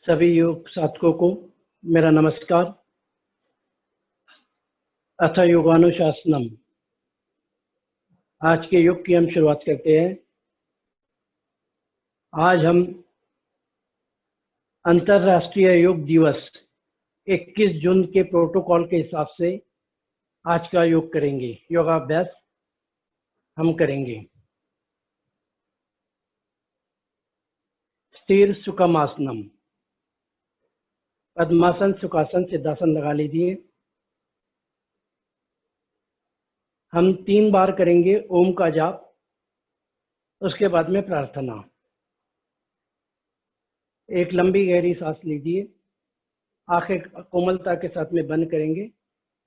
सभी योग साधकों को मेरा नमस्कार। अथ योगानुशासनम। आज के योग की हम शुरुआत करते हैं। आज हम अंतर्राष्ट्रीय योग दिवस 21 जून के प्रोटोकॉल के हिसाब से आज का योग करेंगे। योगाभ्यास हम करेंगे। स्थिर सुखमासनम, पद्मासन, सुखासन, सिद्धासन लगा लीजिए। हम 3 बार करेंगे ओम का जाप, उसके बाद में प्रार्थना। एक लंबी गहरी सांस लीजिए, आंखें कोमलता के साथ में बंद करेंगे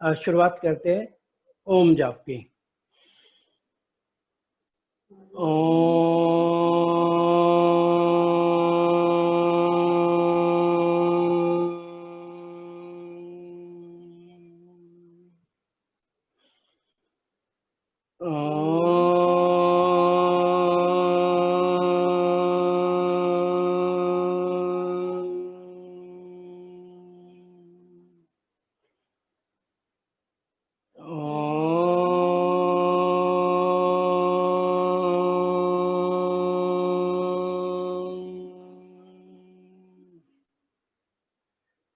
और शुरुआत करते हैं ओम जाप की।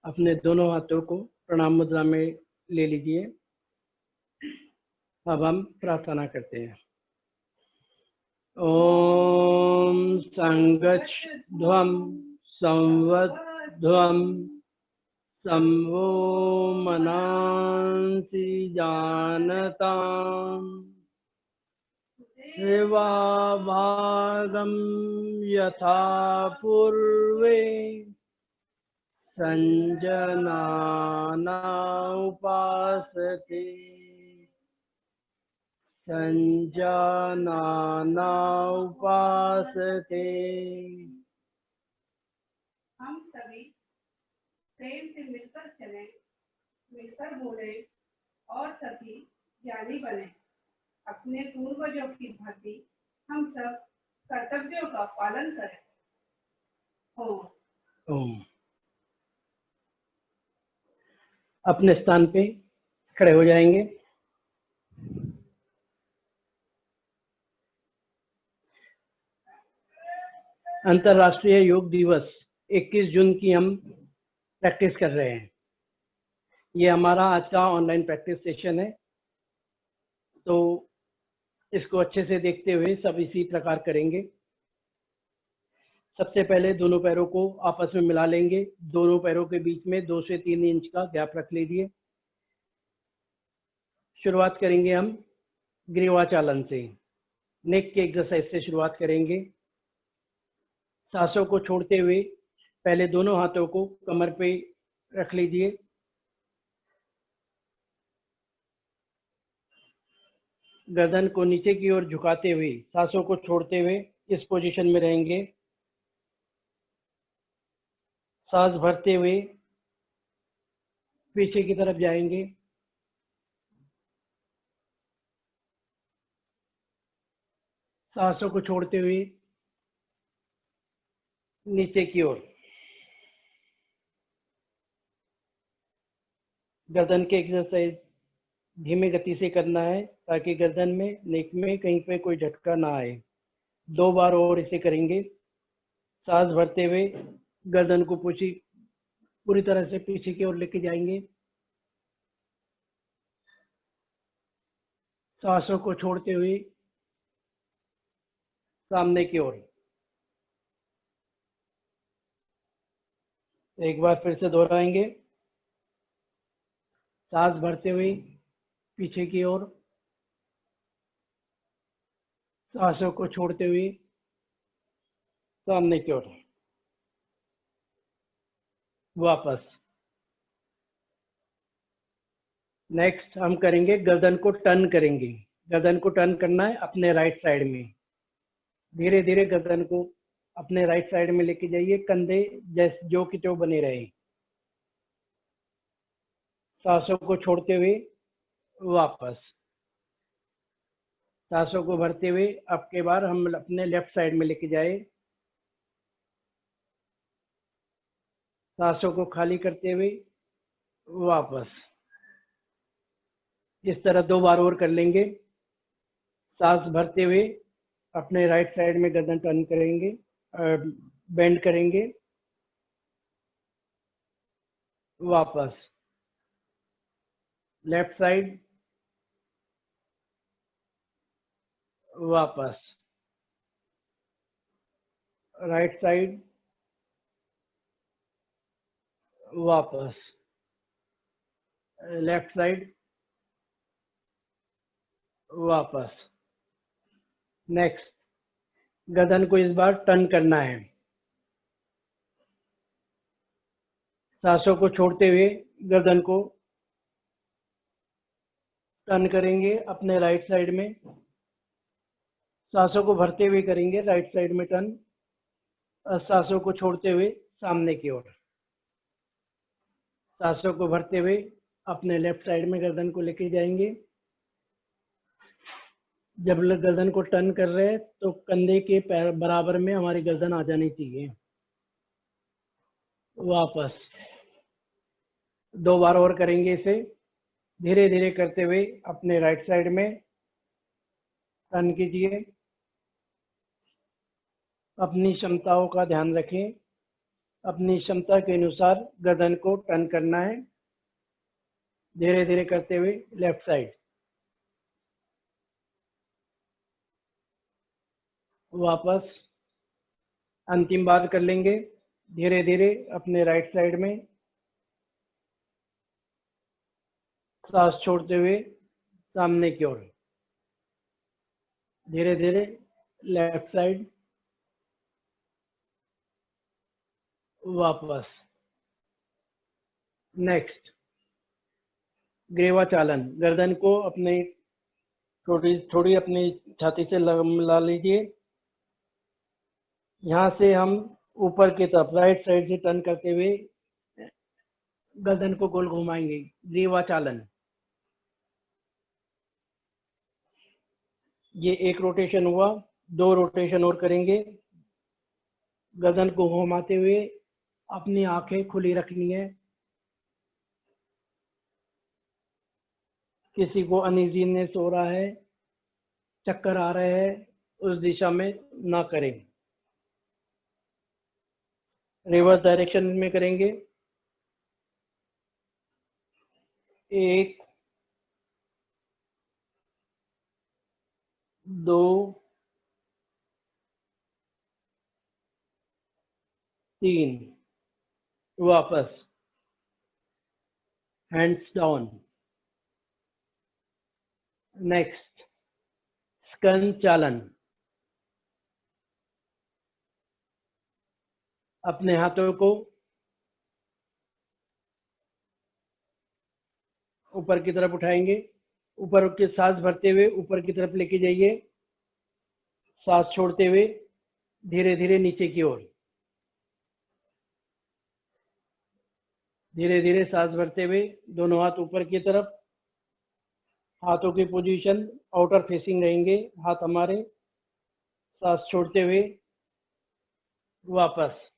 अपने दोनों हाथों को प्रणाम मुद्रा में ले लीजिए। अब हम प्रार्थना करते हैं। ओम संगच्छध्वं संवध्वं संवो मनांसि जानताम् सेवाभागं यथा पूर्वे संजनाना उपासते संजनाना उपासते। हम सभी प्रेम से मिलकर चलें, मिलकर बोले और सभी ज्ञानी बने। अपने पूर्वजों की भांति हम सब कर्तव्यों का पालन करें। ओम। अपने स्थान पे खड़े हो जाएंगे। अंतर्राष्ट्रीय योग दिवस 21 जून की हम प्रैक्टिस कर रहे हैं। ये हमारा आज का ऑनलाइन प्रैक्टिस सेशन है, तो इसको अच्छे से देखते हुए सब इसी प्रकार करेंगे। सबसे पहले दोनों पैरों को आपस में मिला लेंगे। दोनों पैरों के बीच में 2 से 3 इंच का गैप रख लीजिए। शुरुआत करेंगे हम ग्रीवाचालन से। नेक के एक्सरसाइज से शुरुआत करेंगे। सांसों को छोड़ते हुए पहले दोनों हाथों को कमर पे रख लीजिए। गर्दन को नीचे की ओर झुकाते हुए सांसों को छोड़ते हुए इस पोजीशन में रहेंगे। सांस भरते हुए पीछे की तरफ जाएंगे। सांसों को छोड़ते हुए नीचे की ओर। गर्दन के एक्सरसाइज धीमी गति से करना है ताकि गर्दन में, नेक में कहीं पे कोई झटका ना आए। 2 बार और इसे करेंगे। सांस भरते हुए गर्दन को पूरी तरह से पीछे की ओर लेके जाएंगे। सांसों को छोड़ते हुए सामने की ओर। एक बार फिर से दोहराएंगे। सांस भरते हुए पीछे की ओर, सांसों को छोड़ते हुए सामने की ओर। वापस। नेक्स्ट हम करेंगे गर्दन को टर्न करेंगे। गर्दन को टर्न करना है अपने राइट साइड में। धीरे धीरे गर्दन को अपने राइट साइड में लेके जाइए। कंधे जैसे जो कि तो बने रहे। सांसों को छोड़ते हुए वापस। सांसों को भरते हुए अब के बार हम अपने लेफ्ट साइड में लेके जाए। सांसों को खाली करते हुए वापस। इस तरह 2 बार और कर लेंगे। सांस भरते हुए अपने राइट साइड में गर्दन टर्न करेंगे, बेंड करेंगे, वापस। लेफ्ट साइड, वापस। राइट साइड, वापस। लेफ्ट साइड, वापस। नेक्स्ट, गर्दन को इस बार टर्न करना है। सांसों को छोड़ते हुए गर्दन को टर्न करेंगे अपने राइट साइड में। सांसों को भरते हुए करेंगे राइट साइड में टर्न, और सांसों को छोड़ते हुए सामने की ओर। सांसों को भरते हुए अपने लेफ्ट साइड में गर्दन को लेके जाएंगे। जब गर्दन को टर्न कर रहे हैं तो कंधे के पैर बराबर में हमारी गर्दन आ जानी चाहिए। वापस। 2 बार और करेंगे इसे, धीरे धीरे करते हुए अपने राइट साइड में टर्न कीजिए। अपनी क्षमताओं का ध्यान रखें। अपनी क्षमता के अनुसार गर्दन को टर्न करना है, धीरे धीरे करते हुए लेफ्ट साइड। वापस। अंतिम बार कर लेंगे, धीरे धीरे अपने राइट साइड में सांस छोड़ते हुए सामने की ओर। धीरे धीरे लेफ्ट साइड, वापस। नेक्स्ट, ग्रीवा चालन। गर्दन को अपने थोड़ी थोड़ी अपनी छाती से मिला लीजिए। यहाँ से हम ऊपर की तरफ राइट साइड से टर्न करते हुए गर्दन को गोल घुमाएंगे, ग्रीवा चालन। ये एक रोटेशन हुआ, 2 रोटेशन और करेंगे। गर्दन को घुमाते हुए अपनी आंखें खुली रखनी है। किसी को अनइजीनेस हो रहा है, चक्कर आ रहे हैं, उस दिशा में ना करें। रिवर्स डायरेक्शन में करेंगे। 1, 2, 3, वापस। Hands down. नेक्स्ट, स्कंद चालन। अपने हाथों को ऊपर की तरफ उठाएंगे, ऊपर के सांस भरते हुए ऊपर की तरफ लेके जाइए। सांस छोड़ते हुए धीरे धीरे नीचे की ओर। धीरे धीरे सांस भरते हुए दोनों हाथ ऊपर की तरफ। हाथों की पोजीशन आउटर फेसिंग रहेंगे हाथ हमारे। सांस छोड़ते हुए वापस।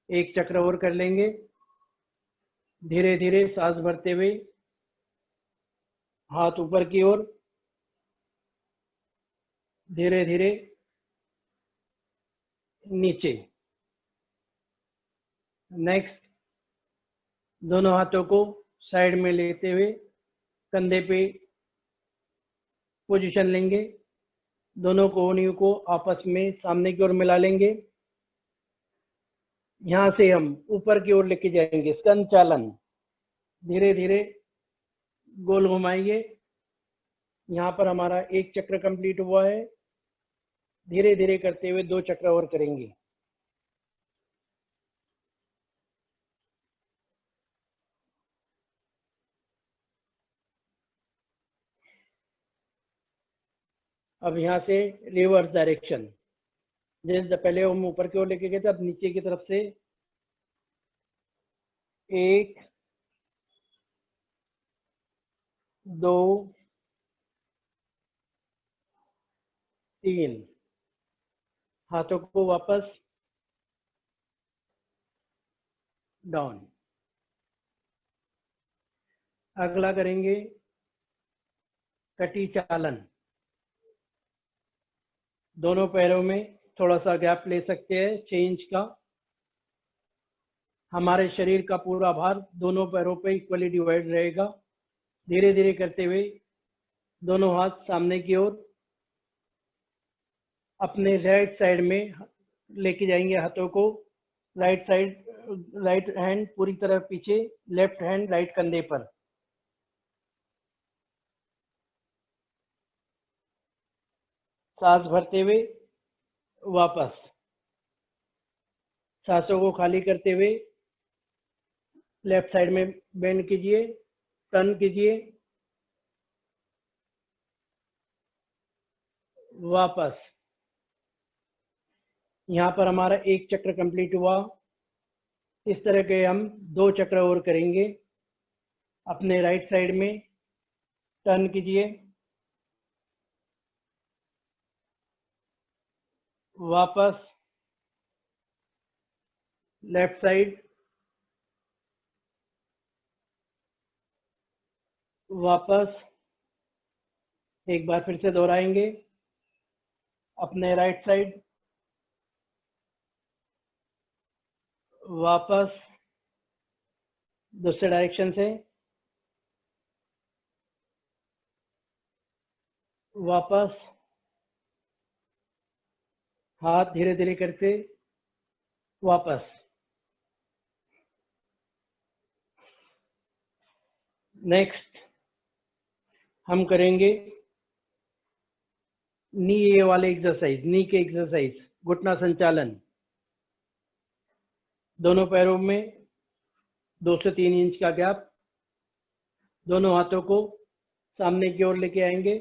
एक चक्र और कर लेंगे। धीरे धीरे सांस भरते हुए हाथ ऊपर की ओर। धीरे धीरे नीचे। नेक्स्ट, दोनों हाथों को साइड में लेते हुए कंधे पे पोजीशन लेंगे। दोनों कोहनियों को आपस में सामने की ओर मिला लेंगे। यहाँ से हम ऊपर की ओर लेके जाएंगे, स्कंद चालन। धीरे धीरे गोल घुमाएंगे। यहाँ पर हमारा एक चक्र कंप्लीट हुआ है। धीरे धीरे करते हुए 2 चक्र और करेंगे। अब यहाँ से रिवर्स डायरेक्शन। जैसे पहले हम ऊपर की ओर लेके गए थे, अब नीचे की तरफ से 1, 2, 3। हाथों को वापस डाउन। अगला करेंगे कटी चालन। दोनों पैरों में थोड़ा सा गैप ले सकते हैं 6 इंच का। हमारे शरीर का पूरा भार दोनों पैरों पे इक्वली डिवाइड रहेगा। धीरे धीरे करते हुए दोनों हाथ सामने की ओर अपने राइट साइड में लेके जाएंगे हाथों को। राइट हैंड पूरी तरह पीछे, लेफ्ट हैंड राइट कंधे पर। सांस भरते हुए वापस, सांसों को खाली करते हुए लेफ्ट साइड में बेंड कीजिए, टर्न कीजिए, वापस। यहाँ पर हमारा एक चक्र कंप्लीट हुआ। इस तरह के हम 2 चक्र और करेंगे। अपने राइट साइड में टर्न कीजिए, वापस, लेफ्ट साइड, वापस। एक बार फिर से दोहराएंगे। अपने राइट साइड, वापस, दूसरे डायरेक्शन से, वापस। हाथ धीरे धीरे करके वापस। नेक्स्ट हम करेंगे नी ए वाले एक्सरसाइज, नी के एक्सरसाइज, घुटना संचालन। दोनों पैरों में 2 से 3 इंच का गैप। दोनों हाथों को सामने की ओर लेके आएंगे।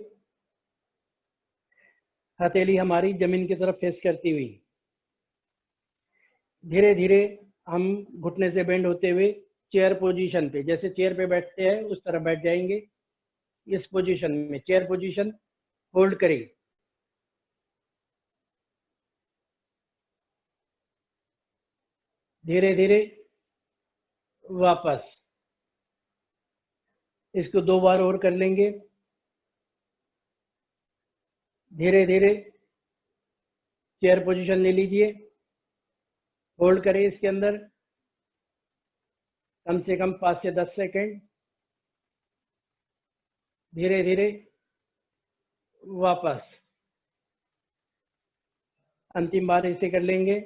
हथेली हमारी जमीन की तरफ फेस करती हुई। धीरे धीरे हम घुटने से बेंड होते हुए चेयर पोजीशन पे, जैसे चेयर पे बैठते हैं उस तरह बैठ जाएंगे। इस पोजीशन में चेयर पोजीशन होल्ड करें। धीरे धीरे वापस। इसको 2 बार और कर लेंगे। धीरे धीरे चेयर पोजीशन ले लीजिए, होल्ड करें इसके अंदर कम से कम 5 से 10 सेकंड। धीरे धीरे वापस। अंतिम बार इसे कर लेंगे।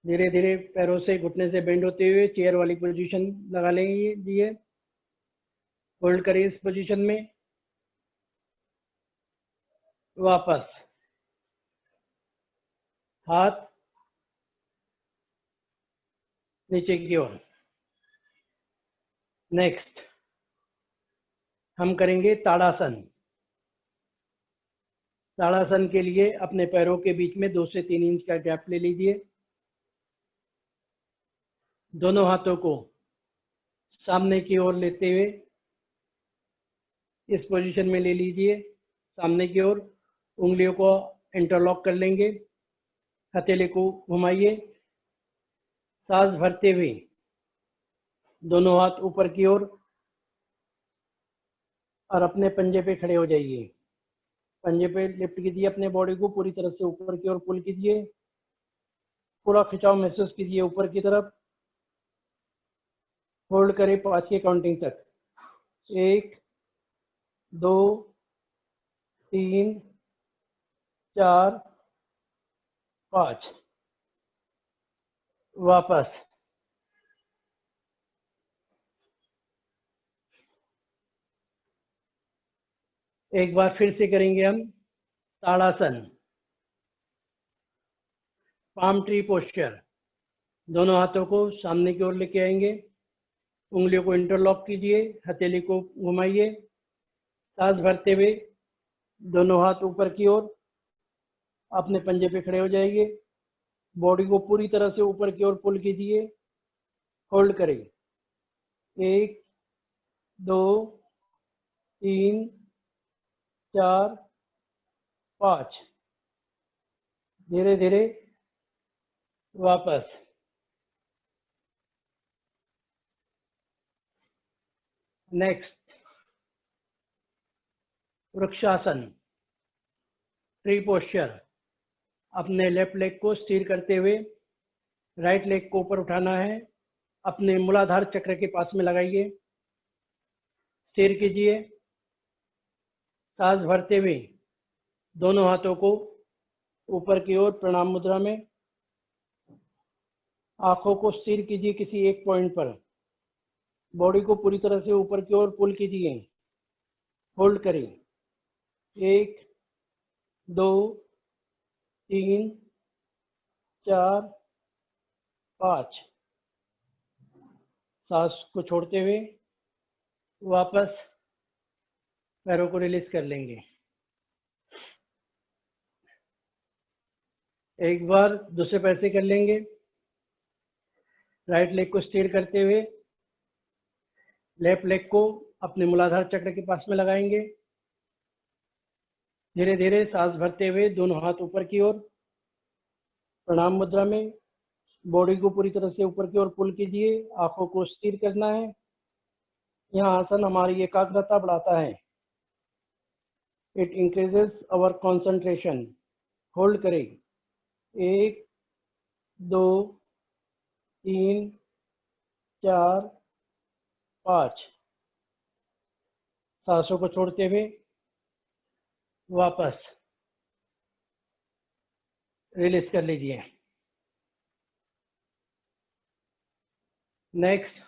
धीरे धीरे पैरों से घुटने से बेंड होते हुए चेयर वाली पोजीशन लगा लेंगे। होल्ड करें इस पोजीशन में, वापस। हाथ नीचे की ओर। नेक्स्ट हम करेंगे ताड़ासन। ताड़ासन के लिए अपने पैरों के बीच में 2 से 3 इंच का गैप ले लीजिए। दोनों हाथों को सामने की ओर लेते हुए इस पोजीशन में ले लीजिए, सामने की ओर। उंगलियों को इंटरलॉक कर लेंगे। हथेली को घुमाइए। सांस भरते हुए दोनों हाथ ऊपर की ओर और अपने पंजे पे खड़े हो जाइए। पंजे पे लिफ्ट कीजिए, अपने बॉडी को पूरी तरफ से ऊपर की ओर पुल कीजिए। पूरा खिंचाव महसूस कीजिए ऊपर की तरफ। होल्ड करें 5 की काउंटिंग तक। 1 2 3 4 5। वापस। एक बार फिर से करेंगे हम ताड़ासन, पाम ट्री पोस्चर। दोनों हाथों को सामने की ओर लेके आएंगे। उंगलियों को इंटरलॉक कीजिए, हथेली को घुमाइए। सांस भरते हुए दोनों हाथ ऊपर की ओर अपने पंजे पे खड़े हो जाएंगे। बॉडी को पूरी तरह से ऊपर की ओर पुल कीजिए। होल्ड करें। 1 2 3 4 5। धीरे धीरे वापस। Next vrikshasana, tree posture. अपने लेफ्ट लेग को स्थिर करते हुए राइट लेग को ऊपर उठाना है, अपने मूलाधार चक्र के पास में लगाइए, स्थिर कीजिए, सांस भरते हुए दोनों हाथों को ऊपर की ओर प्रणाम मुद्रा में, आंखों को स्थिर कीजिए किसी एक पॉइंट पर, बॉडी को पूरी तरह से ऊपर की ओर पुल कीजिए, होल्ड करें, 1 2 3 4 5। सांस को छोड़ते हुए वापस पैरों को रिलीज कर लेंगे। एक बार दूसरे पैर से कर लेंगे, राइट लेग को स्थिर करते हुए लेफ्ट लेग को अपने मूलाधार चक्र के पास में लगाएंगे, धीरे धीरे सांस भरते हुए दोनों हाथ ऊपर की ओर प्रणाम मुद्रा में, बॉडी को पूरी तरह से ऊपर की ओर पुल कीजिए, आंखों को स्थिर करना है। यह आसन हमारी एकाग्रता बढ़ाता है, it increases our concentration. Hold करें, 1 2 3 4 5। सांसों को छोड़ते हुए वापस रिलीज कर लीजिए। नेक्स्ट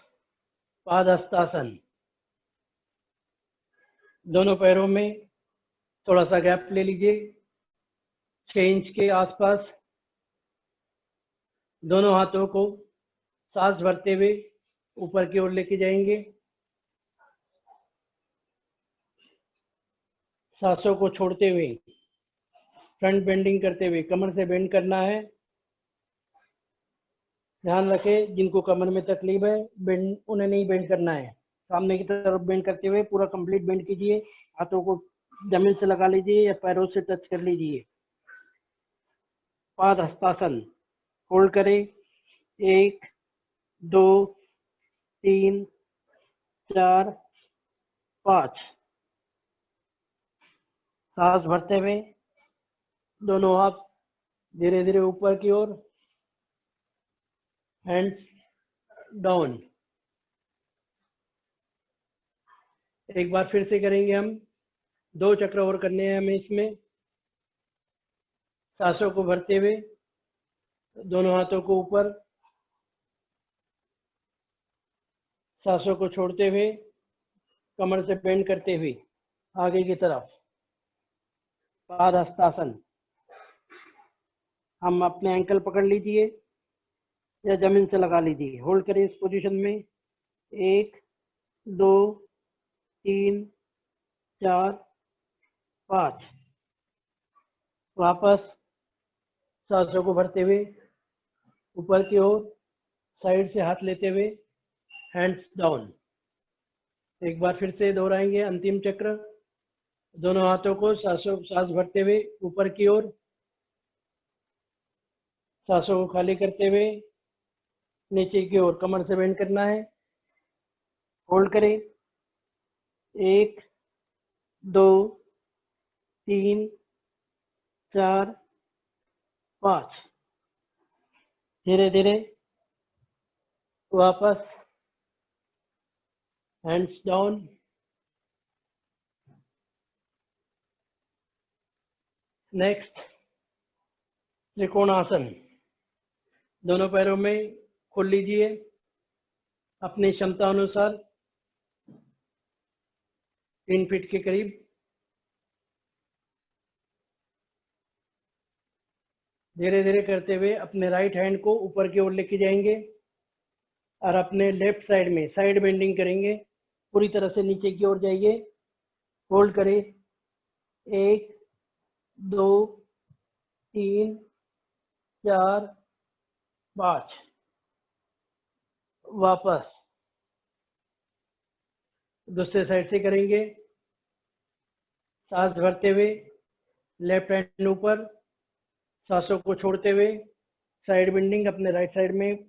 पादहस्तासन, दोनों पैरों में थोड़ा सा गैप ले लीजिए, 6 इंच के आसपास। दोनों हाथों को सांस भरते हुए ऊपर की ओर लेके जाएंगे, सांसों को छोड़ते हुए फ्रंट बेंडिंग करते हुए कमर से बेंड करना है। ध्यान रखें, जिनको कमर में तकलीफ है बेंड उन्हें नहीं बेंड करना है, सामने की तरफ बेंड करते हुए पूरा कंप्लीट बेंड कीजिए, हाथों को जमीन से लगा लीजिए या पैरों से टच कर लीजिए। पादहस्तासन, होल्ड करें, 1 2 3 4 5। सांस भरते हुए दोनों हाथ धीरे धीरे ऊपर की ओर, हैंड्स डाउन। एक बार फिर से करेंगे हम, 2 चक्र और करने हैं हमें इसमें। सांसों को भरते हुए दोनों हाथों को ऊपर, सांसों को छोड़ते हुए कमर से बेंड करते हुए आगे की तरफ। पादहस्तासन, हम अपने एंकल पकड़ लीजिए या जमीन से लगा लीजिए, होल्ड करें इस पोजीशन में, 1 2 3 4 5। वापस सांसों को भरते हुए ऊपर की ओर, साइड से हाथ लेते हुए हैंड्स डाउन। एक बार फिर से दोहराएंगे अंतिम चक्र, दोनों हाथों को सांस भरते हुए ऊपर की ओर, सांसों को खाली करते हुए नीचे की ओर कमर से बेंड करना है, होल्ड करें, 1 2 3 4 5। धीरे धीरे वापस हैंड्स डाउन। नेक्स्ट त्रिकोणासन, दोनों पैरों में खोल लीजिए अपनी क्षमता अनुसार 3 फीट के करीब। धीरे धीरे करते हुए अपने राइट हैंड को ऊपर की ओर लेके जाएंगे और अपने लेफ्ट साइड में साइड बेंडिंग करेंगे, पूरी तरह से नीचे की ओर जाइए, होल्ड करें, 1 2 3 4 5। वापस दूसरे साइड से करेंगे, सांस भरते हुए लेफ्ट हैंड ऊपर, सांसों को छोड़ते हुए साइड बेंडिंग अपने राइट साइड में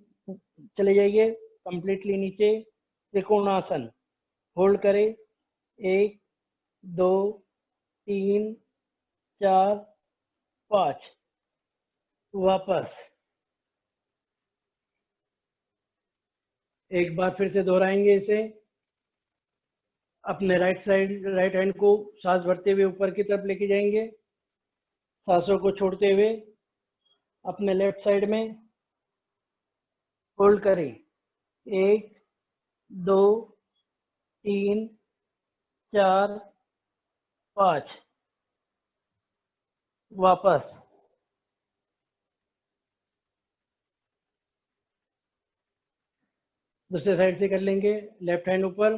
चले जाइए, कंप्लीटली नीचे त्रिकोणासन। होल्ड करें, 1 2 3 4 5, वापस। एक बार फिर से दोहराएंगे इसे। अपने राइट हैंड को सांस भरते हुए ऊपर की तरफ लेके जाएंगे, सांसों को छोड़ते हुए अपने लेफ्ट साइड में होल्ड करें, 1 2 3 4 5, वापस। दूसरे साइड से कर लेंगे। लेफ्ट हैंड ऊपर,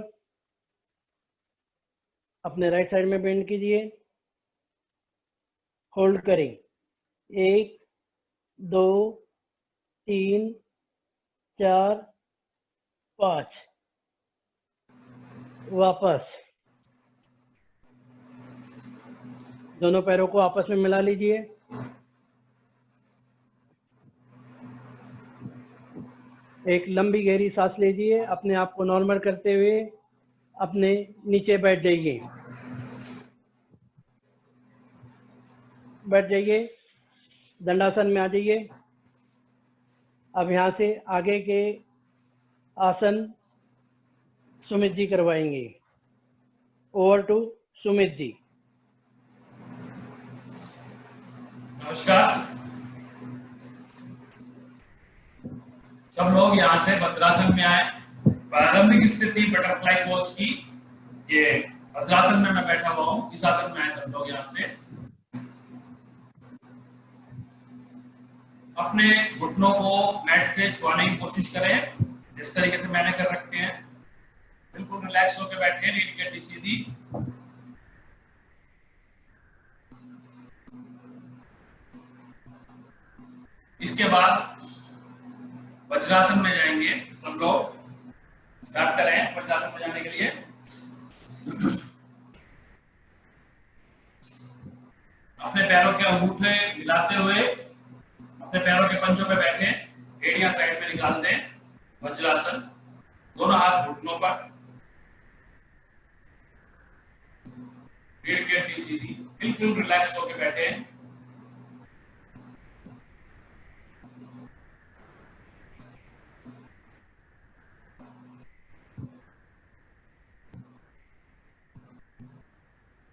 अपने राइट साइड में बेंड कीजिए, होल्ड करें, 1 2 3 4 5, वापस। दोनों पैरों को आपस में मिला लीजिए। एक लंबी गहरी सांस लीजिए, अपने आप को नॉर्मल करते हुए अपने नीचे बैठ जाइए। बैठ जाइए, दंडासन में आ जाइए। अब यहाँ से आगे के आसन सुमित जी करवाएंगे। Over to Sumit ji. नमस्कार। सब लोग यहाँ से भद्रासन में आए। प्रारंभिक स्थिति बटरफ्लाई पोज की, ये भद्रासन में मैं बैठा हुआ हूँ, इस आसन में आए सब लोग यहाँ पे। अपने घुटनों को मैट से छुआने की कोशिश करें, जिस तरीके से मैंने कर रखे हैं। बिल्कुल रिलैक्स होकर बैठे, रीढ़ की हड्डी सीधी। इसके बाद वज्रासन में जाएंगे सब लोग। स्टार्ट करें वज्रासन में जाने के लिए। अपने पैरों के अंगूठे मिलाते हुए अपने पैरों के पंजों पे बैठे, एड़ियां साइड में निकाल दें। वज्रासन, दोनों हाथ घुटनों पर, रीढ़ की हड्डी सीधी, बिल्कुल रिलैक्स होकर बैठे।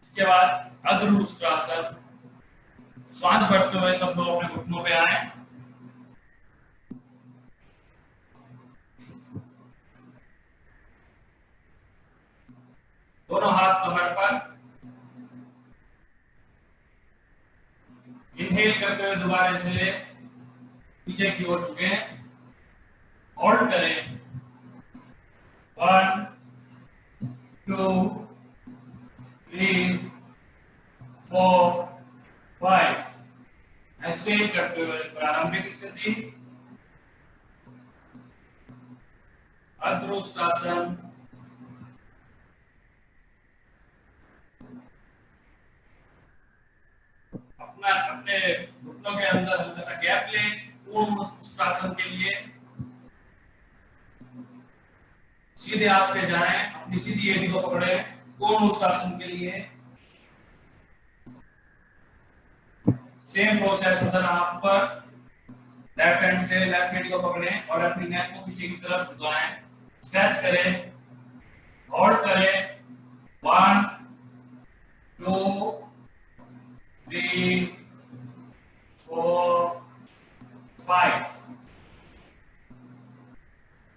इसके बाद अधरुष्ट्रासन। श्वास भरते हुए सब लोग अपने घुटनों पे आए। दोनों हाथ कमर पर। इनहेल करते हुए दोबारा से पीछे की ओर झुके, होल्ड करें। 1 2 3 4 5। एक्सेल करते हुए प्रारंभिक स्थिति अधरुष्ट्रासन। अपने घुटनों के अंदर हल्का सा गैप ले पूर्ण उष्ट्रासन के लिए। सीधे हाथ से जाएं, अपनी सीधी एड़ी को पकड़े पूर्ण उष्ट्रासन के लिए। सेम प्रोसेस अदर हाफ पर, लेफ्ट हैंड से लेफ्ट एड़ी को पकड़ें और अपनी नेक को पीछे की तरफ झुकाएं। स्ट्रेच करें, होल्ड करें। 1 2 3 4 5।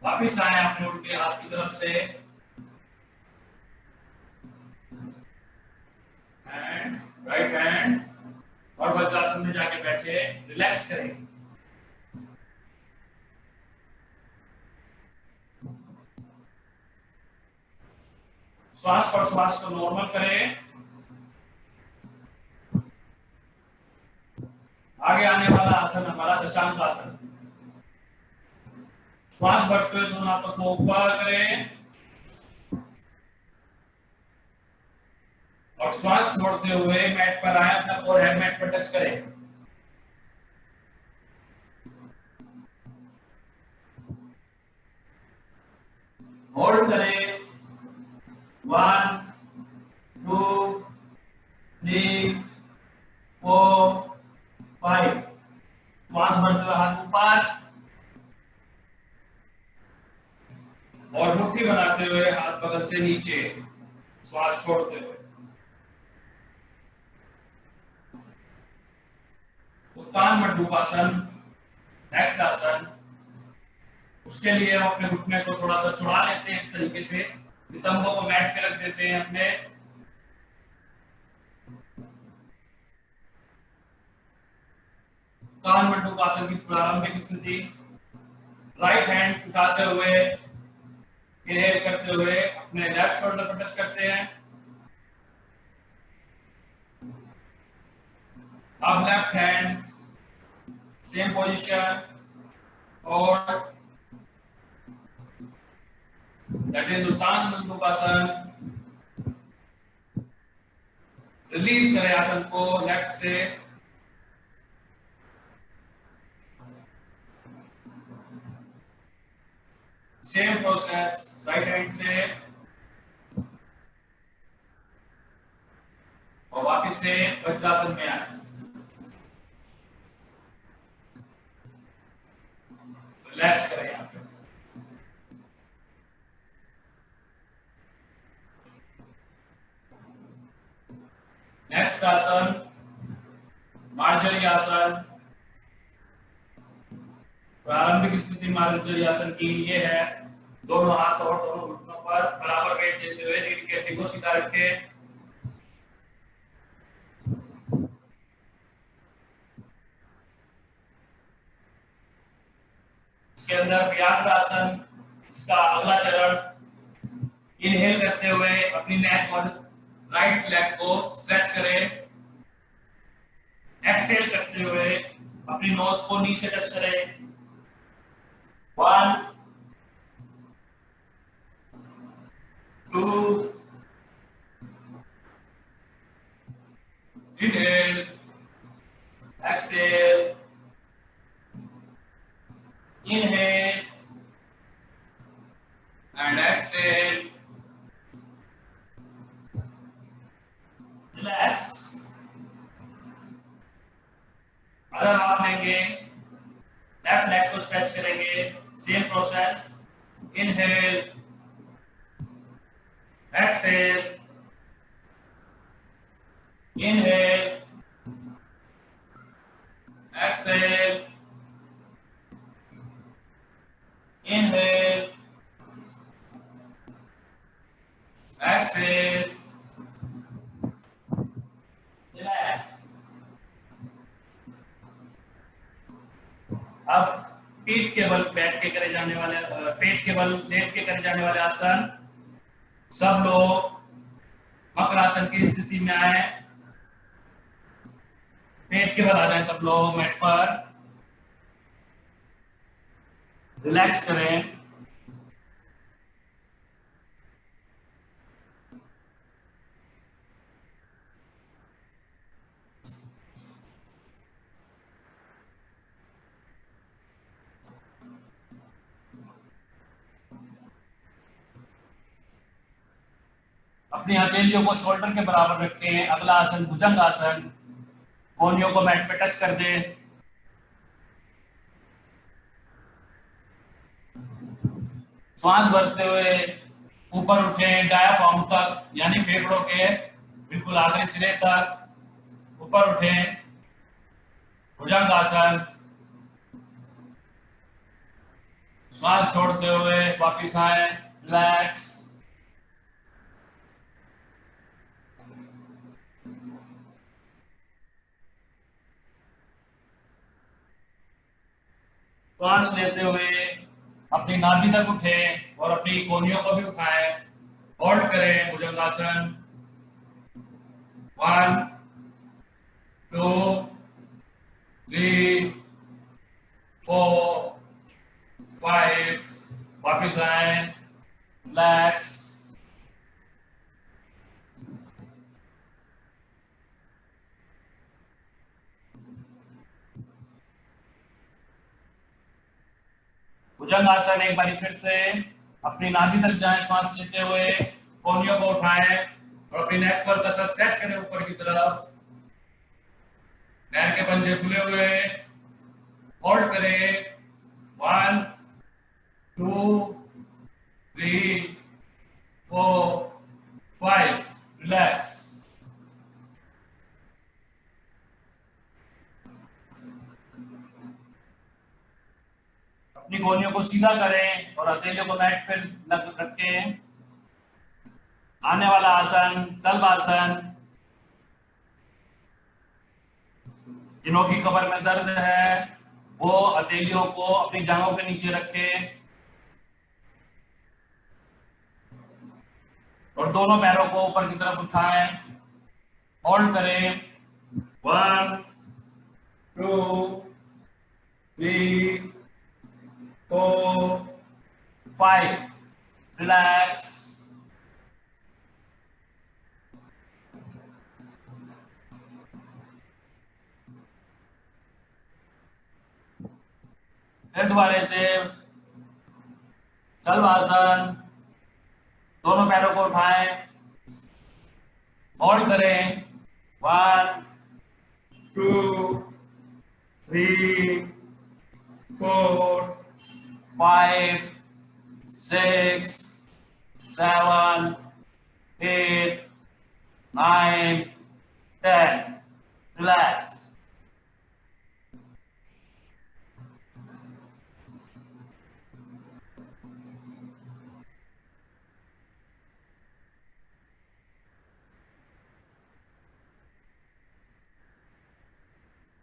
वापिस आए अपने उल्टे हाथ की तरफ से, एंड राइट हैंड, और वज्रासन में जाके बैठे, रिलैक्स करें। श्वास पर श्वास को नॉर्मल करें। आगे आने वाला आसन हमारा शशांक आसन। श्वास भरते हुए दोनों हाथों को ऊपर करें और श्वास छोड़ते हुए मैट पर आए, अपना फोरहेड मैट पर टच करें। होल्ड करें। 1 2 3 4 5। श्वास भरते हुए हाथ ऊपर और मुट्ठी बनाते हुए हाथ बगल से नीचे, श्वास छोड़ते हुए। उत्तान मंडूकासन नेक्स्ट आसन। उसके लिए हम अपने घुटने को थोड़ा सा चौड़ा लेते हैं इस तरीके से, नितंबों को मैट पे रख देते हैं अपने। उत्तान मंडूकासन की प्रारंभिक स्थिति, राइट हैंड उठाते हुए इनहेल करते हुए अपने लेफ्ट शोल्डर पर टच करते हैं। अब लेफ्ट हैंड सेम पोजीशन और that is Utthan Mandukasana. Release करें आसन को लेफ्ट से। सेम प्रोसेस राइट हैंड से और वापस से वज्रासन में आए। रिलैक्स करें यहाँ पे। नेक्स्ट आसन मार्जरी आसन। प्रारंभिक स्थिति मार्जरी आसन की ये है, दोनों हाथ और दोनों घुटनों पर बराबर वेट देते हुए रीढ़ की हड्डी को सीधा रखें। इसके अंदर व्याघ्र आसन, इसका अगला चरण। इनहेल करते हुए अपनी नेक और राइट लेग को स्ट्रेच करें। एक्सहेल करते हुए अपनी नोज को नी से टच करें। 1 2 inhale, exhale, inhale and exhale, relax। अगर आप लेंगे लेफ्ट लेग को स्ट्रेच करेंगे, same process. Inhale, exhale, inhale, exhale, inhale, exhale, relax. अब पीठ के बल बैठ के करे जाने वाले, पेट के बल लेट के करे जाने वाले आसन। सब लोग मकरासन की स्थिति में आए, पेट के बल आ जाए सब लोग मैट पर। रिलैक्स करें। अपनी हथेलियों को शोल्डर के बराबर रखें। अगला आसन भुजंग आसन। कोहनियों को मैट पे टच कर दें। श्वास भरते हुए ऊपर उठें डायाफ्राम तक, यानी फेफड़ों के बिल्कुल आखिरी सिरे तक ऊपर उठें। भुजंग आसन। श्वास छोड़ते हुए वापिस आए, रिलैक्स। श्वास लेते हुए अपनी नाभि तक उठें और अपनी कोहनियों को भी उठाएं। होल्ड करें भुजंगासन। 1 2 3 4 5। वापिस आए, रिलैक्स। भुजंग आसन एक बार फिर से अपनी नाभि तक जाएं श्वास लेते हुए। कोहनियों को उठाएं और अपनी नेक पर कसा स्ट्रेच करें ऊपर की तरफ। पैर के पंजे खुले हुए, होल्ड करें। 1 2 3 4 5, रिलैक्स। अपनी कोहनियों को सीधा करें और हथेलियों को मैट पर लग रखें। आने वाला आसन शलभासन। जिन्हों की कमर में दर्द है वो हथेलियों को अपनी जांघों के नीचे रखें और दोनों पैरों को ऊपर की तरफ उठाएं। होल्ड करें। 1 2 3 4 5, रिलैक्स। फिर दोबारा से शलभासन। दोनों पैरों को उठाएं, होल्ड करें। 1 2 3 4 5 6 7 8 9 10, रिलैक्स।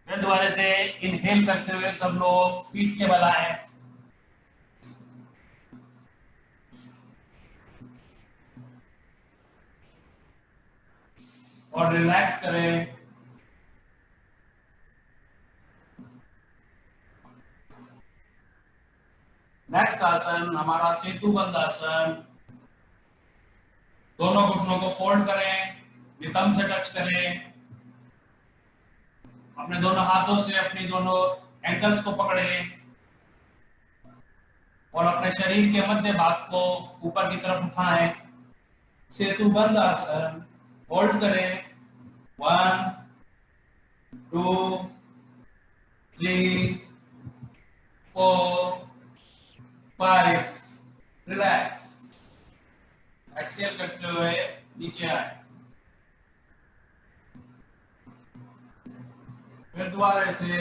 फिर दोबारा से इनहेल करते हुए सब लोग पीठ के बल आए और रिलैक्स करें। नेक्स्ट आसन हमारा सेतुबंध आसन। दोनों घुटनों को फोल्ड करें, नितंब से टच करें। अपने दोनों हाथों से अपनी दोनों एंकल्स को पकड़ें और अपने शरीर के मध्य भाग को ऊपर की तरफ उठाएं। सेतुबंध आसन। होल्ड करें। 1 2 3 4 5, रिलैक्स। एक्सहेल करते हुए नीचे आए। फिर दोबारा से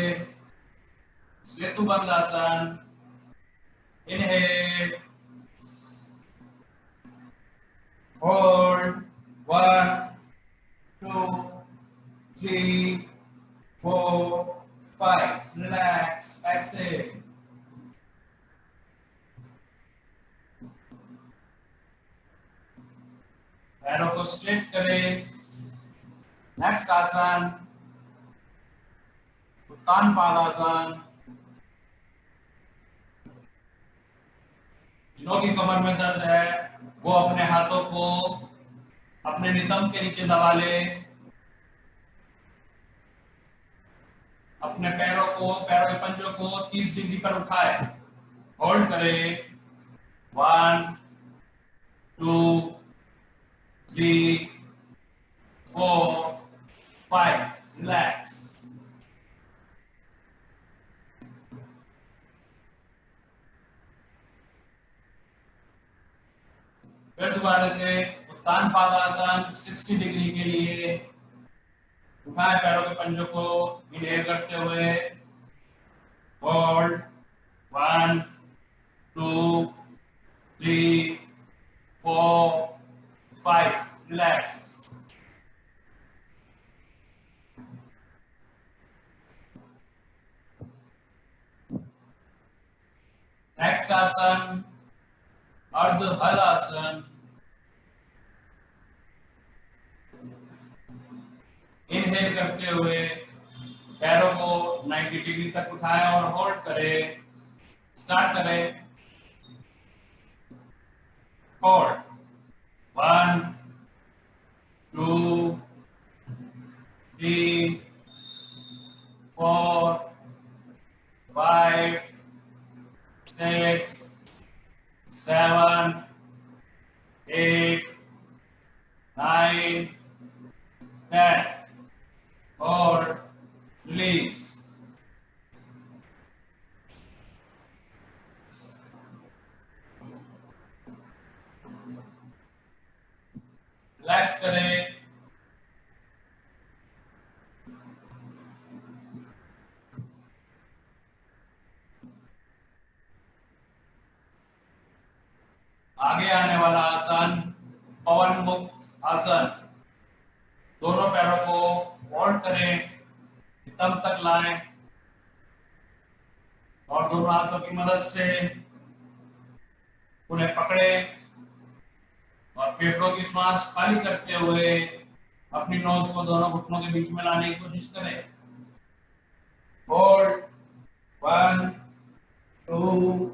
सेतुबंध आसन। Inhale, hold. 1 2 3 4 5, रिलैक्स। एक्सहेल। पैरों को स्ट्रेट करें। नेक्स्ट आसन उत्तान पादासन। जिन्हों की कमर में दर्द है वो अपने हाथों को अपने नितंब के नीचे दबा ले। अपने पैरों के पंजों को 30 डिग्री पर उठाए। होल्ड करें। 1 2 3 4 5, रिलैक्स। फिर दोबारा से उत्तान पादासन 60 डिग्री के लिए उठाए पैरों के पंजों को इनहेल करते हुए। होल्ड। 1 2 3 4 5, रिलैक्स। नेक्स्ट आसन अर्ध हल आसन। इनहेल करते हुए पैरों को 90 डिग्री तक उठाएं और होल्ड करें। स्टार्ट करें। होल्ड। 1 2 3 4 5 6 7 8 रिलैक्स करें। आगे आने वाला आसन पवन मुक्त आसन। दोनों पैरों को फोल्ड करें, तब तक लाएं और दोनों हाथों की मदद से उन्हें पकड़े और फेफड़ों की श्वास खाली करते हुए अपनी नोज को दोनों घुटनों के बीच में लाने की कोशिश करें। Hold 1 2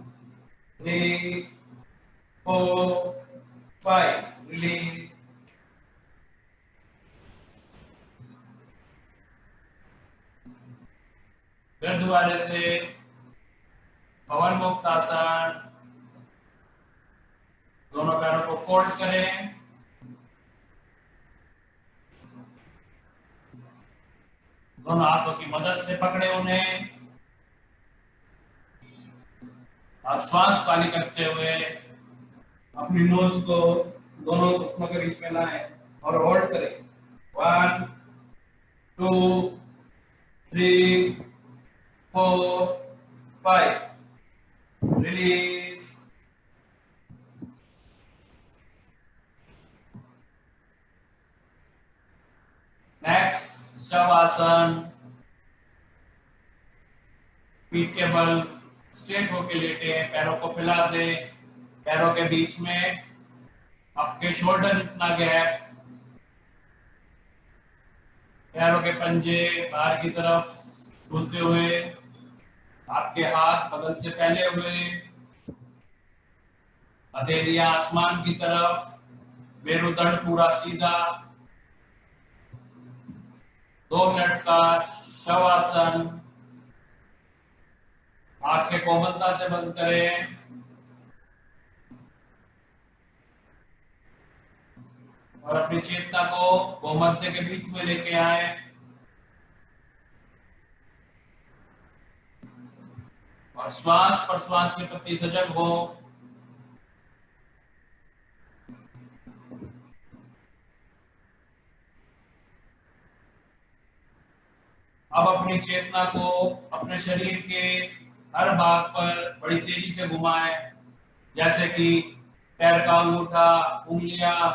3 4 5 release. फिर दोबारा से पवन मुक्त आसन। दोनों पैरों को फोल्ड करें, दोनों हाथों की मदद से पकड़े उन्हें और श्वास खाली करते हुए अपनी नोज को दोनों घुटनों के बीच में लाएं और होल्ड करें। 1 2 3 4 5 रिलीज। नेक्स्ट शवासन। पीठ के बल स्ट्रेट होके लेटे, पैरों को फैला दें, पैरों के बीच में आपके शोल्डर जितना गैप, पैरों के पंजे बाहर की तरफ झूलते हुए, आपके हाथ बगल से फैले हुए, हथेलियां आसमान की तरफ, मेरुदंड पूरा सीधा। 2 मिनट का शवासन। आंखें कोमलता से बंद करें और अपनी चेतना को गोमध्य के बीच में लेके आए। और श्वास प्रश्वास के प्रति सजग हो। अब अपनी चेतना को अपने शरीर के हर भाग पर बड़ी तेजी से घुमाएं, जैसे कि पैर का अंगूठा, उंगलियां,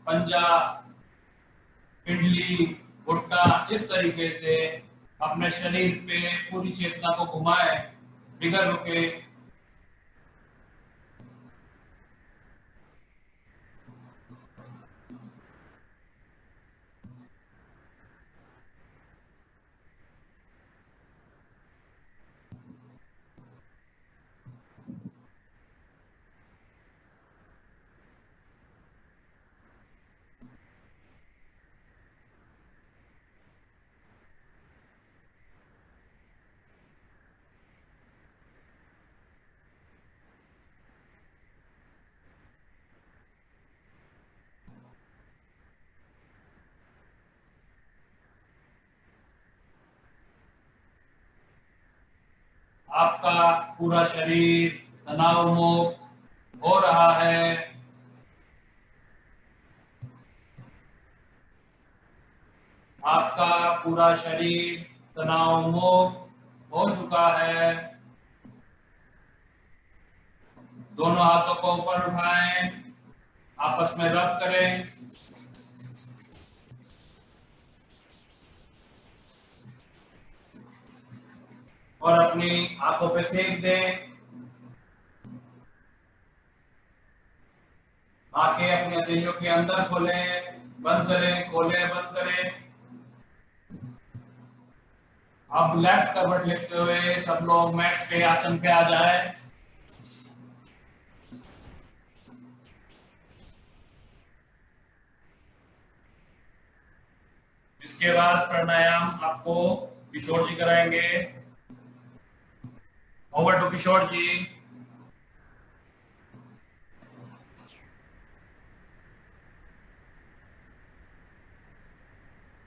पंजा, पिंडली, घुटना, इस तरीके से अपने शरीर पे पूरी चेतना को घुमाएं बिगर रुके। आपका पूरा शरीर तनाव मुक्त हो रहा है। आपका पूरा शरीर तनाव मुक्त हो चुका है। दोनों हाथों को ऊपर उठाएं, आपस में रब करें। और अपनी आंखों पे सेक दें। आंखें अपनी हथेलियों के अंदर खोलें, बंद करें, खोलें, बंद करें। अब लेफ्ट करवट लेते हुए सब लोग मैट पे आसन पे आ जाए। इसके बाद प्राणायाम आपको किशोर जी कराएंगे। Over to Kishore ji.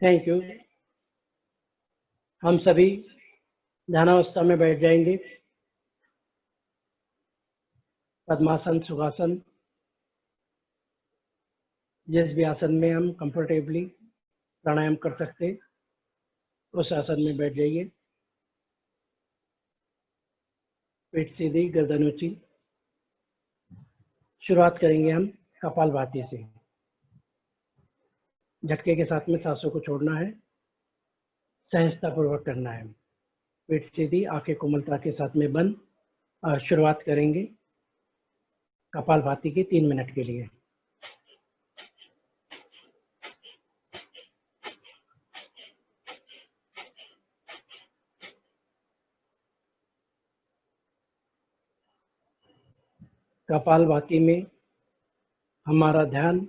Thank you. हम सभी ध्यानावस्था में बैठ जाएंगे। पद्मासन, सुखासन। जिस भी आसन में हम कंफर्टेबली प्राणायाम कर सकते उस आसन में बैठ जाइए। पेट सीधी, गर्दन ऊंची। शुरुआत करेंगे हम कपालभाति से। झटके के साथ में सांसों को छोड़ना है, सहजतापूर्वक करना है। पेट सीधी, आंखें कोमलता के साथ में बंद। शुरुआत करेंगे कपालभाति की 3 मिनट के लिए। कपालभाति में हमारा ध्यान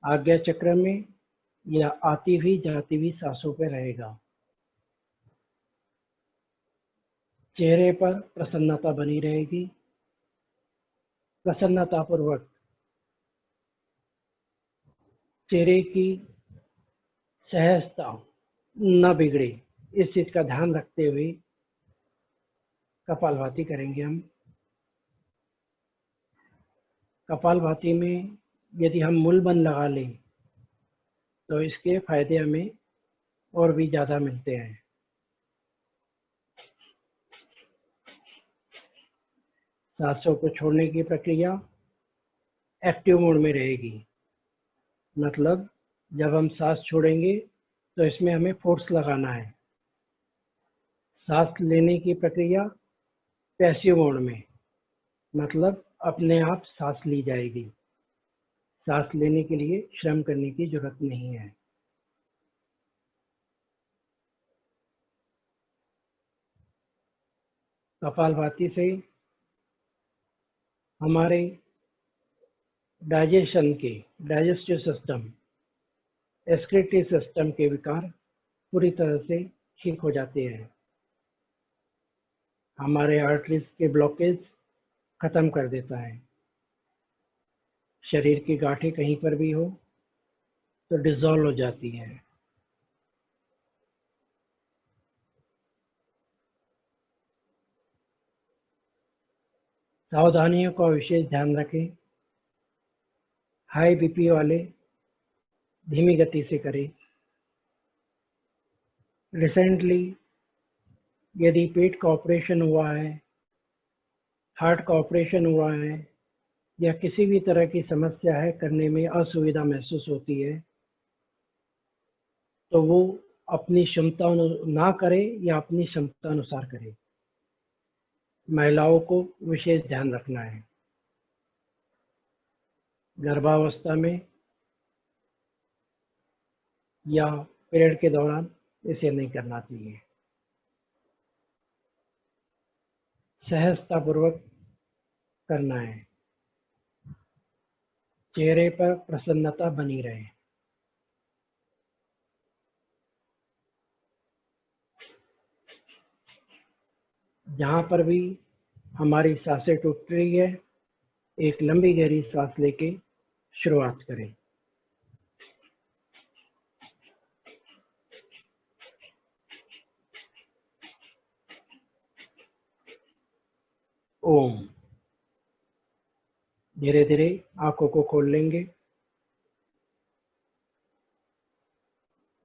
आज्ञा चक्र में या आती हुई जाती हुई सांसों पर रहेगा। चेहरे पर प्रसन्नता बनी रहेगी। प्रसन्नतापूर्वक चेहरे की सहजता न बिगड़े, इस चीज का ध्यान रखते हुए कपालभाति करेंगे हम। कपालभाति में यदि हम मूलबंध लगा लें तो इसके फायदे हमें और भी ज़्यादा मिलते हैं। सांसों को छोड़ने की प्रक्रिया एक्टिव मोड में रहेगी। मतलब जब हम सांस छोड़ेंगे तो इसमें हमें फोर्स लगाना है। सांस लेने की प्रक्रिया पैसिव मोड में, मतलब अपने आप सांस ली जाएगी। सांस लेने के लिए श्रम करने की जरूरत नहीं है। कपालभाति से हमारे डाइजेस्टिव सिस्टम, एक्सक्रीटरी सिस्टम के विकार पूरी तरह से ठीक हो जाते हैं। हमारे आर्टरीज के ब्लॉकेज खत्म कर देता है। शरीर की गांठें कहीं पर भी हो तो डिसॉल्व हो जाती हैं। सावधानियों का विशेष ध्यान रखें। हाई बीपी वाले धीमी गति से करें। रिसेंटली यदि पेट का ऑपरेशन हुआ है, हार्ट का ऑपरेशन हुआ है या किसी भी तरह की समस्या है, करने में असुविधा महसूस होती है, तो वो अपनी क्षमता ना करे या अपनी क्षमता अनुसार करे। महिलाओं को विशेष ध्यान रखना है। गर्भावस्था में या पीरियड के दौरान इसे नहीं करना चाहिए। सहजतापूर्वक करना है। चेहरे पर प्रसन्नता बनी रहे। जहाँ पर भी हमारी सांसें टूट रही है, एक लंबी गहरी सांस लेके शुरुआत करें। ओम। धीरे धीरे आंखों को खोल लेंगे।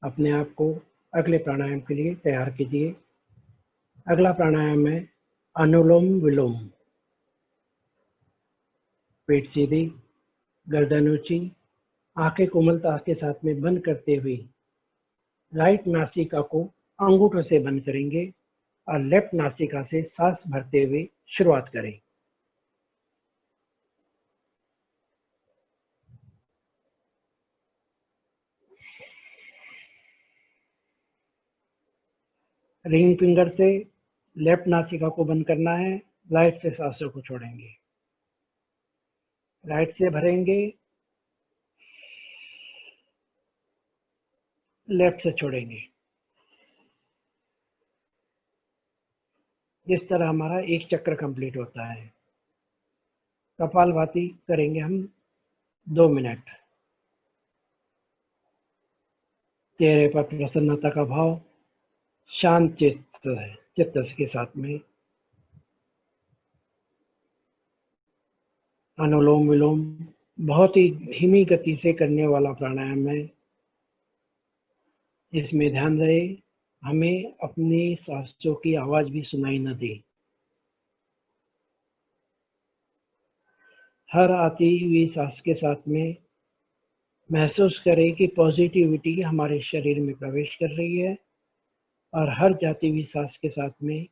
अपने आप को अगले प्राणायाम के लिए तैयार कीजिए। अगला प्राणायाम है अनुलोम विलोम। पेट सीधी, गर्दन ऊंची, आंखें कोमलता के साथ में बंद करते हुए राइट नासिका को अंगूठों से बंद करेंगे और लेफ्ट नासिका से सांस भरते हुए शुरुआत करें। रिंग फिंगर से लेफ्ट नासिका को बंद करना है, राइट से सांसों को छोड़ेंगे। राइट से भरेंगे, लेफ्ट से छोड़ेंगे। इस तरह हमारा एक चक्र कंप्लीट होता है। कपालभाति करेंगे हम 2 मिनट। चेहरे पर प्रसन्नता का भाव, शांत चित्त के साथ में अनुलोम विलोम बहुत ही धीमी गति से करने वाला प्राणायाम है। इसमें ध्यान रहे हमें अपनी सांसों की आवाज भी सुनाई न दे। हर आती हुई सांस के साथ में महसूस करें कि पॉजिटिविटी हमारे शरीर में प्रवेश कर रही है, और हर जाती हुई सांस के साथ में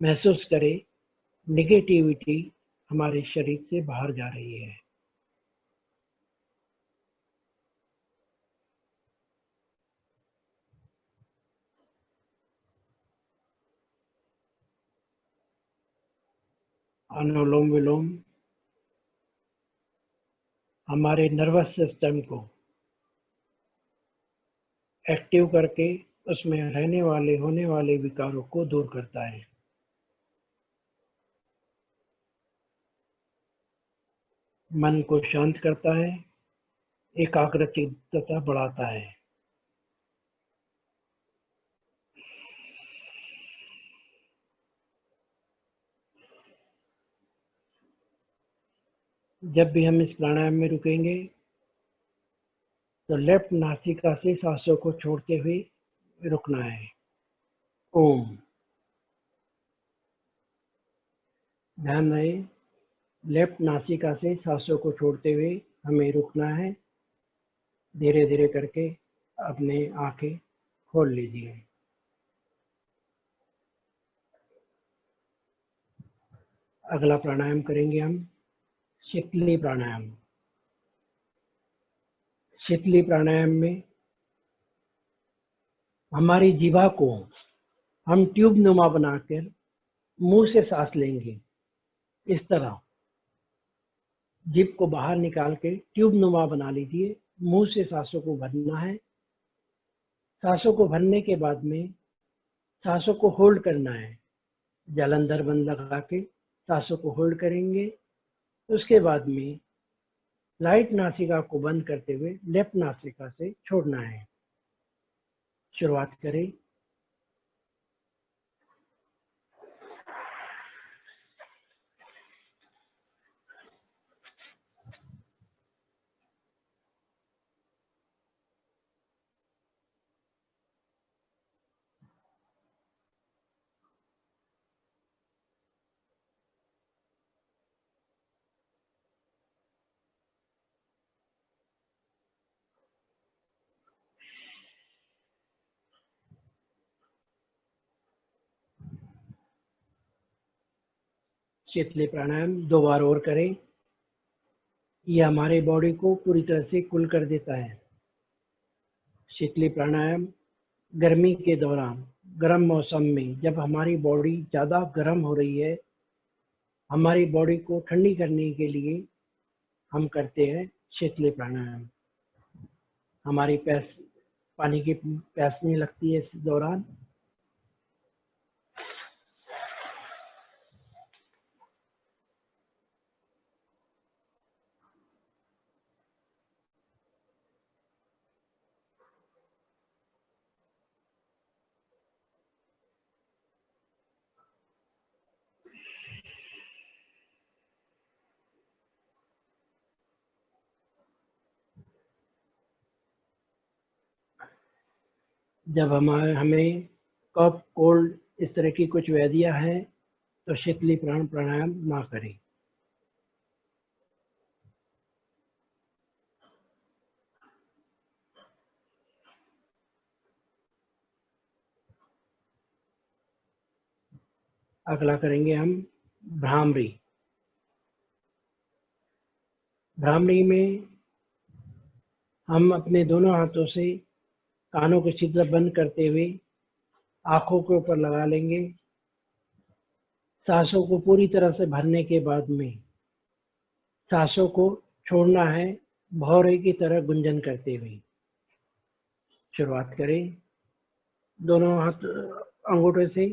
महसूस करें नेगेटिविटी हमारे शरीर से बाहर जा रही है। अनुलोम विलोम हमारे नर्वस सिस्टम को एक्टिव करके उसमें रहने वाले होने वाले विकारों को दूर करता है। मन को शांत करता है, एकाग्रचित्तता बढ़ाता है। जब भी हम इस प्राणायाम में रुकेंगे तो लेफ्ट नासिका से सांसों को छोड़ते हुए रुकना है। ओम। ध्यान रहे लेफ्ट नासिका से सांसों को छोड़ते हुए हमें रुकना है। धीरे धीरे करके अपने आंखें खोल लीजिए। अगला प्राणायाम करेंगे हम शीतली प्राणायाम। शीतली प्राणायाम में हमारी जीवा को हम ट्यूब नुमा बनाकर मुंह से सांस लेंगे। इस तरह जीभ को बाहर निकाल के ट्यूब नुमा बना लीजिए। मुंह से सांसों को भरना है। सांसों को भरने के बाद में सांसों को होल्ड करना है। जालंधर बंद लगा के सांसों को होल्ड करेंगे। उसके बाद में राइट नासिका को बंद करते हुए लेफ्ट नासिका से छोड़ना है। शुरुआत करें। शीतली प्राणायाम 2 बार और करें। यह हमारे बॉडी को पूरी तरह से कूल कर देता है। शीतली प्राणायाम गर्मी के दौरान, गर्म मौसम में जब हमारी बॉडी ज़्यादा गर्म हो रही है, हमारी बॉडी को ठंडी करने के लिए हम करते हैं शीतली प्राणायाम। हमारी पानी की प्यास नहीं लगती है इस दौरान। जब हमें कफ, कोल्ड इस तरह की कुछ व्याधियां हैं तो शीतली प्राणायाम ना करें। अगला करेंगे हम भ्रामरी। भ्रामरी में हम अपने दोनों हाथों से कानों के छिद्र बंद करते हुए आंखों के ऊपर लगा लेंगे। सांसों को पूरी तरह से भरने के बाद में सांसों को छोड़ना है, भौरे की तरह गुंजन करते हुए। शुरुआत करें। दोनों हाथ अंगूठे से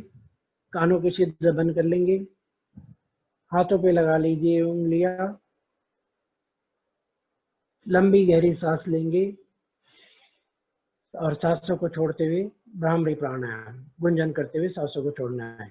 कानों के छिद्र बंद कर लेंगे। हाथों पे लगा लीजिए उंगलियां। लंबी गहरी सांस लेंगे और सांसों को छोड़ते हुए भ्रामरी प्राणायाम गुंजन करते हुए सांसों को छोड़ना है।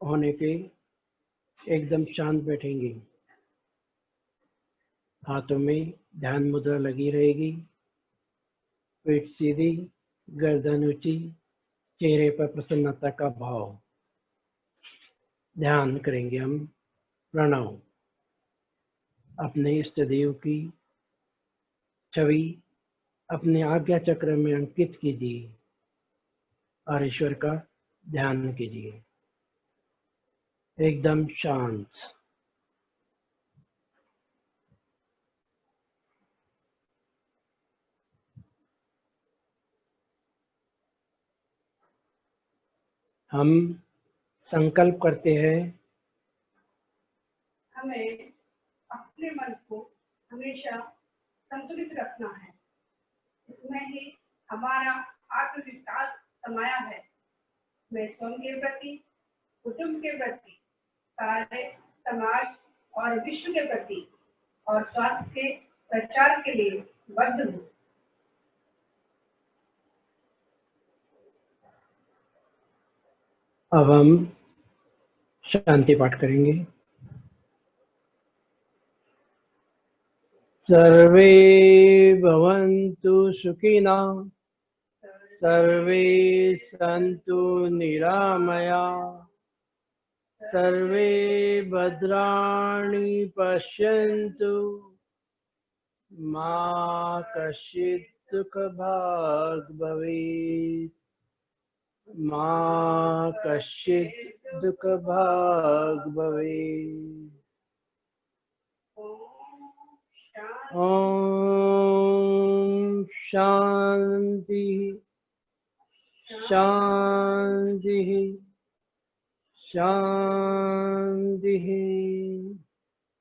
होने पे एकदम शांत बैठेंगे। हाथों में ध्यान मुद्रा लगी रहेगी, पीठ सीधी, गर्दन ऊंची, चेहरे पर प्रसन्नता का भाव। ध्यान करेंगे हम प्रणव। अपने इष्ट देव की छवि अपने आज्ञा चक्र में अंकित कीजिए और ईश्वर का ध्यान कीजिए। एकदम शांत। हम संकल्प करते हैं हमें अपने मन को हमेशा संतुलित रखना है। इसमें ही हमारा आत्मविश्वास समाया है। मैं स्वयं के प्रति, कुटुंब के प्रति, सारे समाज और विश्व के प्रति और स्वास्थ्य के प्रचार के लिए बद्ध हूँ। अब हम शांति पाठ करेंगे। सर्वे भवन्तु सुखिनः, सर्वे सन्तु निरामया, सर्वे भद्राणि पश्यन्तु, मा कश्चित् दुःखभाग् भवेत्, मा कश्चित् दुःखभाग् भवेत्। ॐ शान्ति शान्ति शान्ति।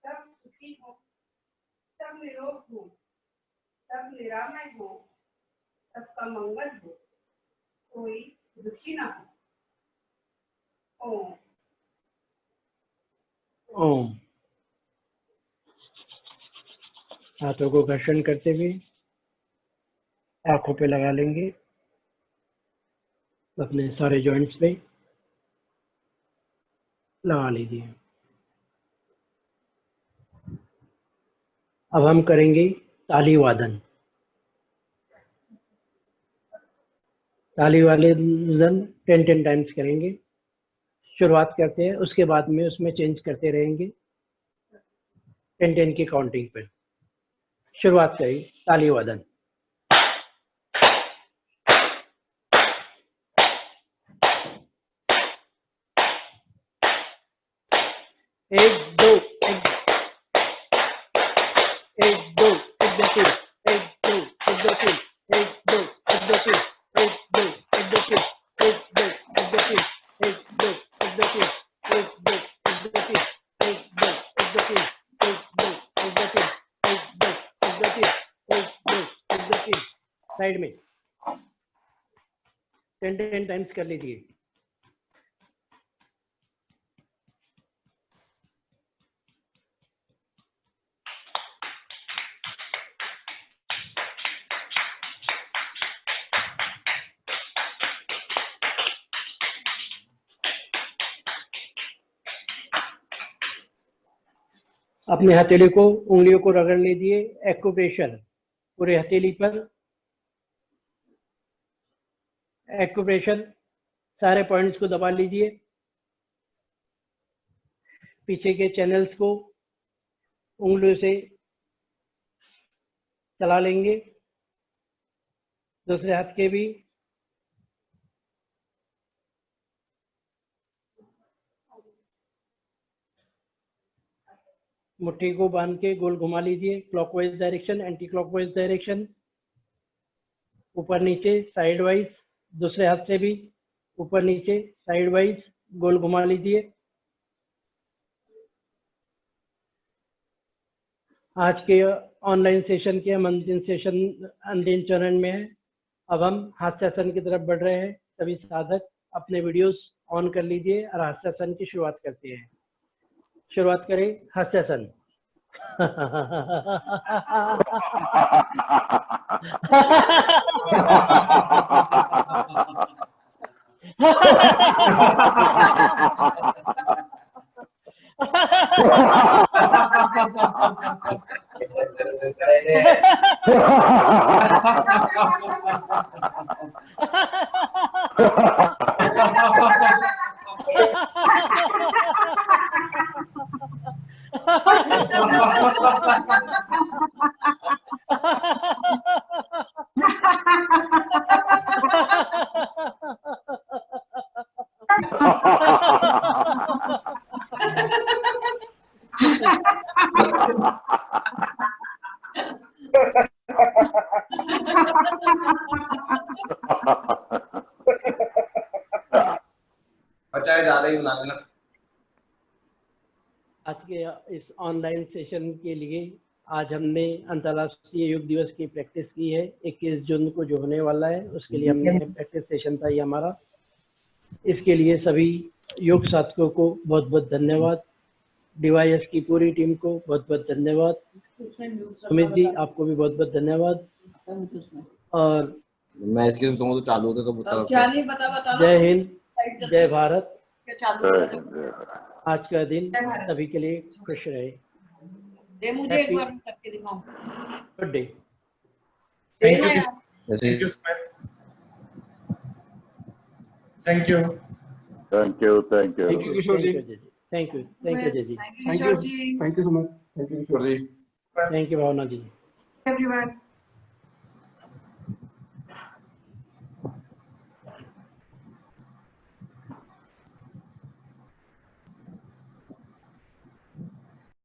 सब सुखी हो, सब निरोग हो, सब निरामय हो, सबका मंगल हो, कोई दुखी ना हो। ओम। ओम। हाथों को घर्षण करते हुए आंखों पे लगा लेंगे, अपने सारे जॉइंट्स पे लगा लीजिए। अब हम करेंगे ताली वादन। ताली वादन 10 टाइम्स करेंगे। शुरुआत करते हैं, उसके बाद में उसमें चेंज करते रहेंगे 10 की काउंटिंग पे। शुरुआत करें ताली वादन। 1 2 1 2 1 2 3 1 2 1 2 3 1 2 1 2 3 1 2 1 2 3 1 2 1 2 3 1 2 1 2 3 1 2 1 2 3 1 2 1 2 3 1 2 1 2 3 1 2 1 2 3 1 2 1 2 3। साइड में 10 टाइम्स कर लीजिए। अपने हथेली को, उंगलियों को रगड़ लीजिए। एक्यूप्रेशर पूरे हथेली पर, एक्यूप्रेशर सारे पॉइंट्स को दबा लीजिए। पीछे के चैनल्स को उंगलियों से चला लेंगे, दूसरे हाथ के भी। मुट्ठी को बांध के गोल घुमा लीजिए, clockwise direction, anti clockwise direction, ऊपर नीचे साइड वाइज। दूसरे हाथ से भी ऊपर नीचे साइड वाइज गोल घुमा लीजिए। आज के ऑनलाइन सेशन के हम अंतिम चरण में है। अब हम हास्यासन की तरफ बढ़ रहे हैं। सभी साधक अपने वीडियोस ऑन कर लीजिए और हास्यासन की शुरुआत करते हैं। शुरुआत करें हास्यासन। बच्चा ज्यादा ही बना देना। आज के इस ऑनलाइन सेशन के लिए आज हमने अंतर्राष्ट्रीय योग दिवस की प्रैक्टिस की है। 21 जून को जो होने वाला है उसके लिए हमने प्रैक्टिस सेशन था ये हमारा। इसके लिए सभी योग साथियों को बहुत बहुत धन्यवाद। DYS की पूरी टीम को बहुत बहुत धन्यवाद। सुमित जी आपको भी बहुत बहुत धन्यवाद। और मैं इसके तो चालू होता तो बता क्या नहीं बता जय हिंद, जय भारत। क्या चालू आज का दिन सभी के लिए खुश रहे। दे मुझे एक बार करके दिखाओ। Good day. Thank you. Thank you. Thank you. Thank you. Thank you Kishore ji. Thank you Jai ji. Kishore ji. Thank you so much. Thank you, Kishore ji. Thank you Bhavna ji. Everyone.